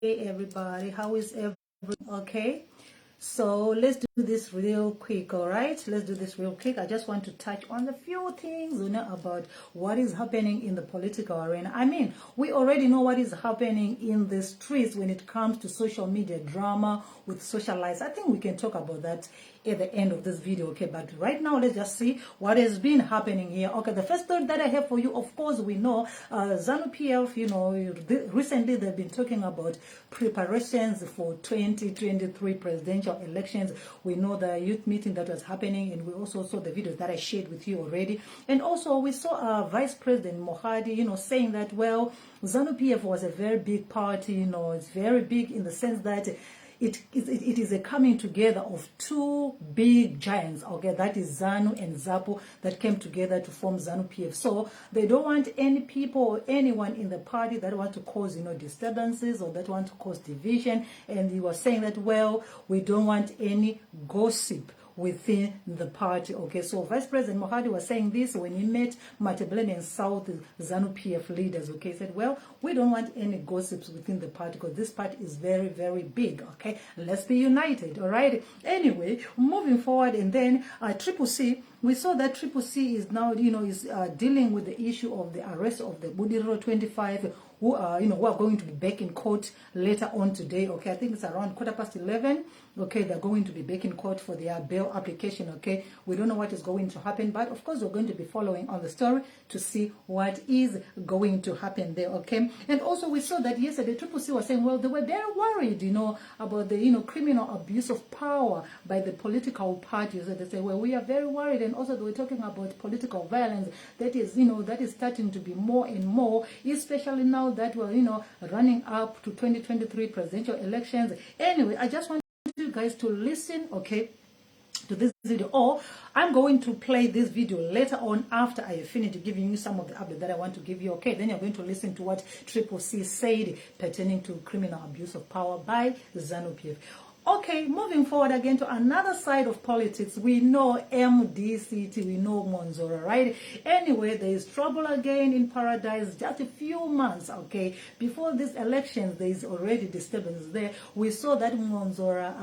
Hey everybody, how is everyone? Okay, so let's do this real quick. All right, let's do this real quick. I just want to touch on a few things, about what is happening in the political arena. I mean, we already know what is happening in the streets when it comes to social media drama with socialites. I think we can talk about that at the end of this video. Okay, but right now let's just see what has been happening here. Okay, the first thought that I have for you, of course, we know ZANU PF, recently they've been talking about preparations for 2023 presidential elections. We know the youth meeting that was happening, and we also saw the videos that I shared with you already. And also we saw Vice President Mohadi, saying that, well, ZANU PF was a very big party, it's very big in the sense that it is a coming together of two big giants, okay, that is ZANU and ZAPU, that came together to form ZANU PF. So they don't want any people or anyone in the party that want to cause, disturbances or that want to cause division. And he was saying that, well, we don't want any gossip within the party. Okay, so Vice President Mohadi was saying this when he met Matabeleland and South ZANU PF leaders. Okay, he said, well, we don't want any gossips within the party because this party is very, very big. Okay, let's be united. All right. Anyway, moving forward, and then CCC, we saw that CCC is now, dealing with the issue of the arrest of the Budiro 25 who are, who are going to be back in court later on today. Okay, I think it's around 11:15. Okay, they're going to be back in court for their bail application. Okay, we don't know what is going to happen, but of course we're going to be following on the story to see what is going to happen there. Okay, and also we saw that yesterday CCC was saying, well, they were very worried, about the criminal abuse of power by the political parties. So they say, well, we are very worried, and also they were talking about political violence that is, that is starting to be more and more, especially now that we're, running up to 2023 presidential elections. Anyway, I just want you guys to listen, okay, to this video, or I'm going to play this video later on after I finish giving you some of the updates that I want to give you. Okay, then you're going to listen to what CCC said pertaining to criminal abuse of power by ZANU PF. Okay, moving forward again to another side of politics. We know MDC-T, we know Monzora, right? Anyway, there is trouble again in Paradise just a few months, okay? Before these elections, there is already disturbance there. We saw that Monzora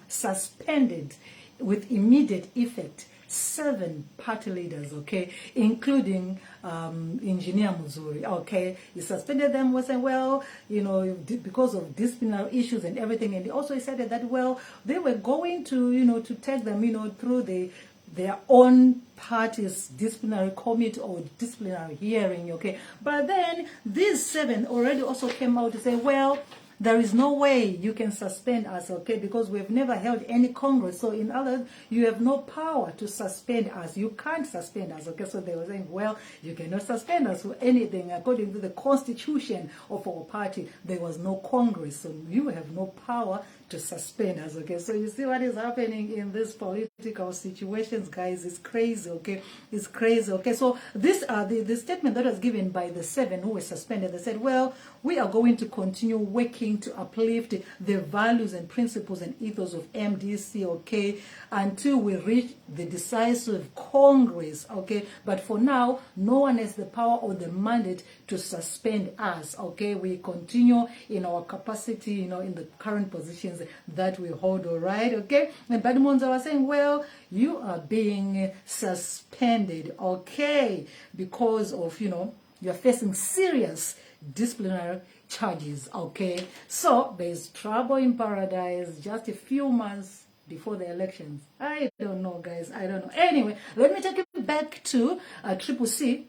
suspended with immediate effect 7 party leaders, okay, including Engineer Muzuri, okay. He suspended them, was saying, well, because of disciplinary issues and everything. And he also said that, well, they were going to, to take them, through their own party's disciplinary committee or disciplinary hearing, okay. But then these 7 already also came out to say, well, there is no way you can suspend us, okay, because we've never held any Congress. So in other, you have no power to suspend us. You can't suspend us, okay. So they were saying, well, you cannot suspend us for anything. According to the constitution of our party, there was no Congress. So you have no power to suspend us, okay. So you see what is happening in these political situations, guys. It's crazy, okay. It's crazy, okay. So this the statement that was given by the 7 who were suspended. They said, well, we are going to continue working to uplift the values and principles and ethos of MDC, okay, until we reach the decisive Congress, okay. But for now, no one has the power or the mandate to suspend us, okay. We continue in our capacity, in the current positions that we hold, all right, okay. And Badimonza was saying, well, you are being suspended, okay, because of, you're facing serious disciplinary charges, okay. So there's trouble in Paradise just a few months before the elections. I don't know, guys, I don't know. Anyway, let me take it back to CCC,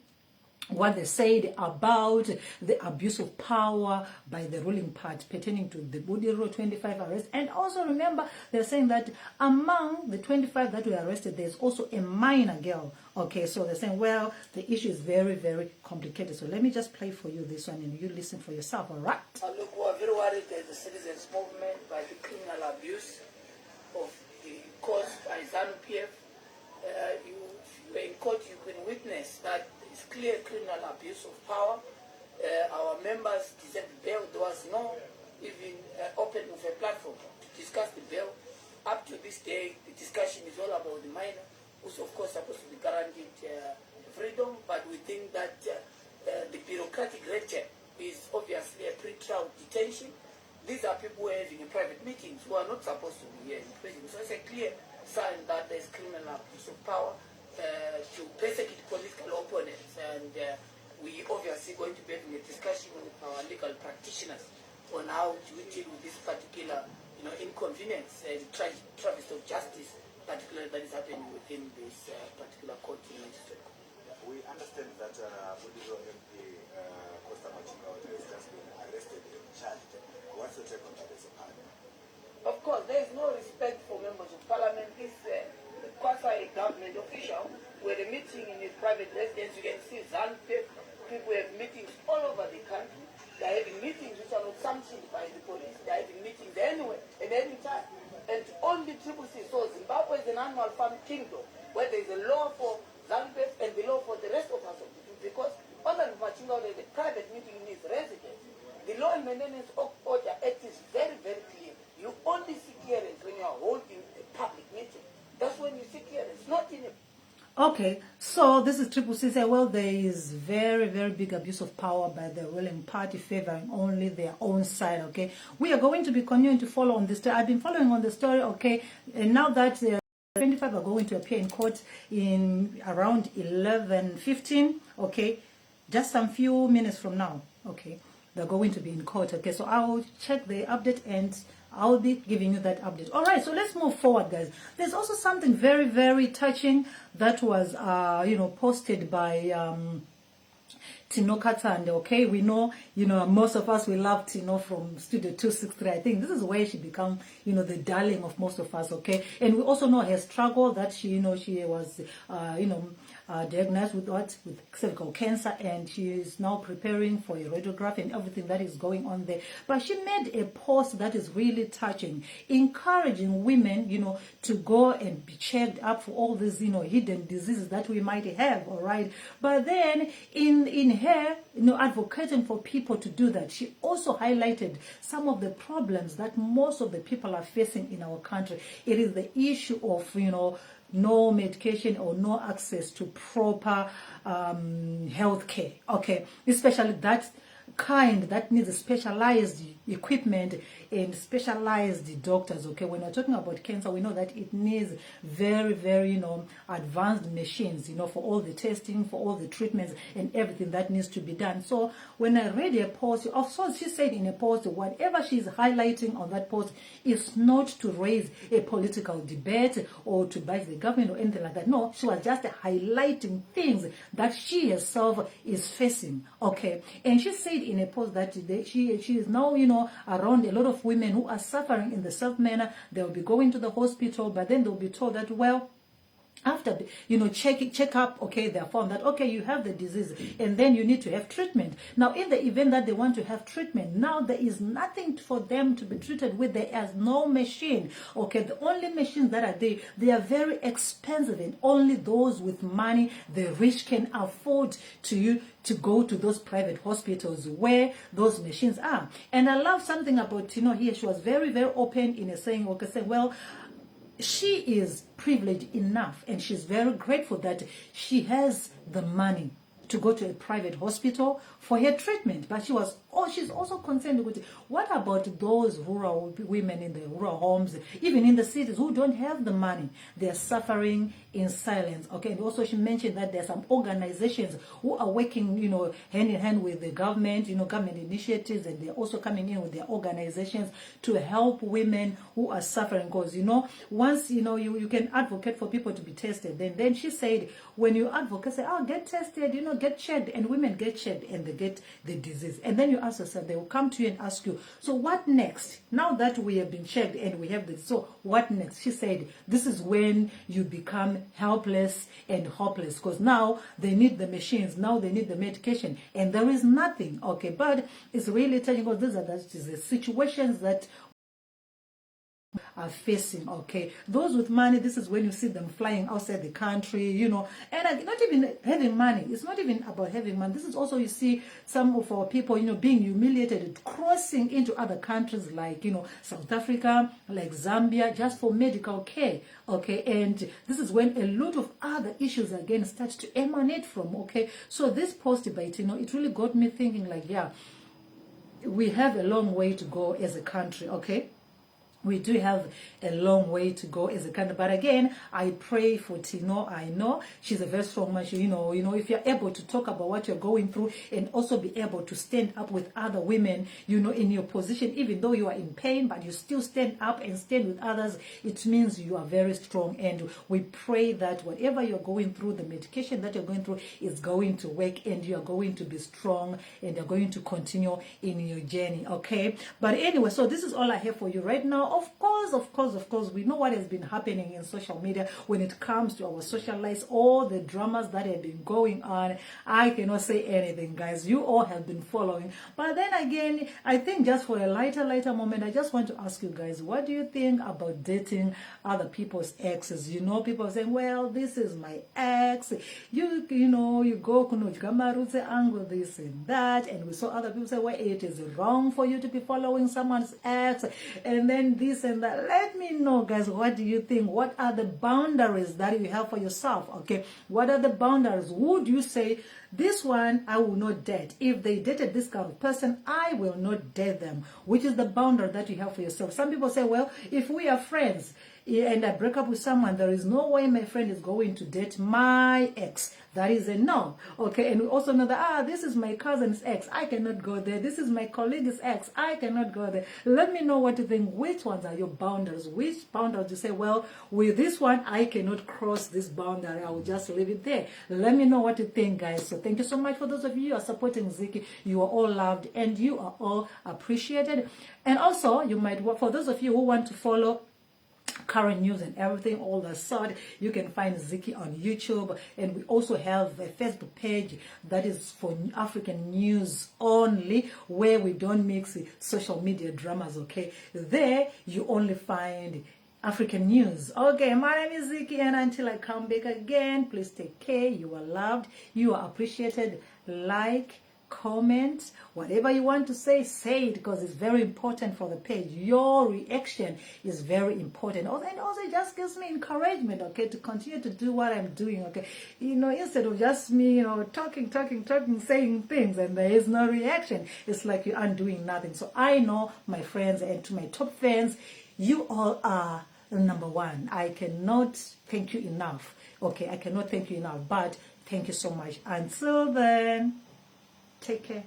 what they said about the abuse of power by the ruling party pertaining to the Budiro 25 arrest. And also remember, they're saying that among the 25 that were arrested, there's also a minor girl. Okay, so they're saying, well, the issue is very, very complicated. So let me just play for you this one and you listen for yourself, all right? Look, we are very worried that the citizens' movement by the criminal abuse of the cause by ZANU PF. You were in court, you can witness that it's clear criminal abuse of power. Our members deserve bail. There was no even open of a platform to discuss the bail. Up to this day, the discussion is all about the minor, who's of course supposed to be guaranteed freedom, but we think that the bureaucratic red tape is obviously a pre-trial detention these are people who are having private meetings who are not supposed to be here in prison. So it's a clear sign that there's criminal abuse of power to persecute political opponents. And we obviously going to be having a discussion with our legal practitioners on how to deal with this particular, inconvenience and travesty of justice, particularly that is happening within this particular court in Manchester. We understand that Budizo MP Costa Machinga has just been arrested and charged. What's your take on that as a party? Of course, there is no respect for members of parliament. This quasi-government official who had a meeting in his private residence. You can see ZANU people have meetings all over the country. They're having meetings which are not sanctioned by the police. They're having meetings anywhere and any time. And only CCC, so Zimbabwe is an animal farm kingdom where there is a law for ZANU and the law for the rest of us. Because Honorable Machinga had a private meeting in his residence. The Law and Maintenance Order Act is very, very clear. You only seek clearance when you are holding a public meeting. That's when you seek clearance, not in a... Okay, so this is CCC say, well, there is very, very big abuse of power by the ruling party favoring only their own side, okay? We are going to be continuing to follow on this story. I've been following on the story, okay? And now that 25 are going to appear in court in around 11:15, okay? Just some few minutes from now, okay? They're going to be in court, okay? So I'll check the update and I'll be giving you that update. All right, so let's move forward, guys. There's also something very, very touching that was, posted by Tino Katande, okay? We know, most of us, we love Tino from Studio 263. I think this is where she become, the darling of most of us, okay? And we also know her struggle that she was, diagnosed with with cervical cancer, and she is now preparing for a radiograph and everything that is going on there. But she made a post that is really touching, encouraging women, to go and be checked up for all these, hidden diseases that we might have, all right? But then in her, advocating for people to do that, she also highlighted some of the problems that most of the people are facing in our country. It is the issue of, no medication or no access to proper health care, okay? Especially that kind that needs specialized equipment and specialized doctors, okay? When we're talking about cancer, we know that it needs very, very, advanced machines, for all the testing, for all the treatments and everything that needs to be done. So when I read a post, also she said in a post, whatever she's highlighting on that post is not to raise a political debate or to bash the government or anything like that. No, she was just highlighting things that she herself is facing, okay? And she said in a post that she is now, around a lot of women who are suffering in the same manner. They'll be going to the hospital, but then they'll be told that, well, after check up, okay, they are found that, okay, you have the disease and then you need to have treatment. Now in the event that they want to have treatment, now there is nothing for them to be treated with. There is no machine, okay? The only machines that are there, they are very expensive, and only those with money, the rich, can afford to go to those private hospitals where those machines are. And I love something about here. She was very, very open in saying, well, she is privileged enough and she's very grateful that she has the money to go to a private hospital for her treatment. But she's also concerned with, what about those rural women in the rural homes, even in the cities, who don't have the money? They're suffering in silence, okay? And also she mentioned that there are some organizations who are working, hand in hand with the government, government initiatives, and they're also coming in with their organizations to help women who are suffering. Because, once, you can advocate for people to be tested, then she said, when you advocate, say, get tested, get checked, and women get checked and they get the disease. And then you ask yourself, they will come to you and ask you, so what next? Now that we have been checked and we have this, so what next? She said, this is when you become helpless and hopeless, because now they need the machines, now they need the medication, and there is nothing, okay? But it's really telling, because these are the situations that are facing, okay? Those with money, this is when you see them flying outside the country, and not even having money. It's not even about having money. This is also, you see some of our people, being humiliated, crossing into other countries like, South Africa, like Zambia, just for medical care, okay? And this is when a lot of other issues again start to emanate from, okay? So this post debate, it really got me thinking like, yeah, we have a long way to go as a country, okay? We do have a long way to go as a country. But again, I pray for Tino. I know she's a very strong man. She, if you're able to talk about what you're going through and also be able to stand up with other women, in your position, even though you are in pain, but you still stand up and stand with others, it means you are very strong. And we pray that whatever you're going through, the medication that you're going through is going to work, and you are going to be strong, and you're going to continue in your journey, okay? But anyway, so this is all I have for you right now. Of course, we know what has been happening in social media when it comes to our social lives, all the dramas that have been going on. I cannot say anything, guys. You all have been following. But then again, I think just for a lighter moment, I just want to ask you guys, what do you think about dating other people's exes? People saying, well, this is my ex. You go kunojigamarutse angle this and that. And we saw other people say, well, it is wrong for you to be following someone's ex. And then this and that. Let me know, guys, what do you think? What are the boundaries that you have for yourself? Okay, what are the boundaries? Would you say, this one I will not date? If they dated this kind of person, I will not date them. Which is the boundary that you have for yourself? Some people say, well, if we are friends and I break up with someone, there is no way my friend is going to date my ex. That is a no. Okay, and we also know that, this is my cousin's ex. I cannot go there. This is my colleague's ex. I cannot go there. Let me know what you think. Which ones are your boundaries? Which boundaries you say, well, with this one, I cannot cross this boundary. I will just leave it there. Let me know what you think, guys. So thank you so much for those of you who are supporting Ziki. You are all loved and you are all appreciated. And also, for those of you who want to follow current news and everything, all the sort, you can find Ziki on YouTube, and we also have a Facebook page that is for African news only, where we don't mix social media dramas, okay? There you only find African news. Okay, my name is Ziki, and until I come back again, please take care. You are loved, you are appreciated. Like, comment, whatever you want to say it, because it's very important for the page. Your reaction is very important. And also it just gives me encouragement, okay, to continue to do what I'm doing, okay. Instead of just me, talking, saying things and there is no reaction, it's like you aren't doing nothing. So I know, my friends, and to my top fans, you all are number one. I cannot thank you enough, okay. I cannot thank you enough, but thank you so much. Until then, take care.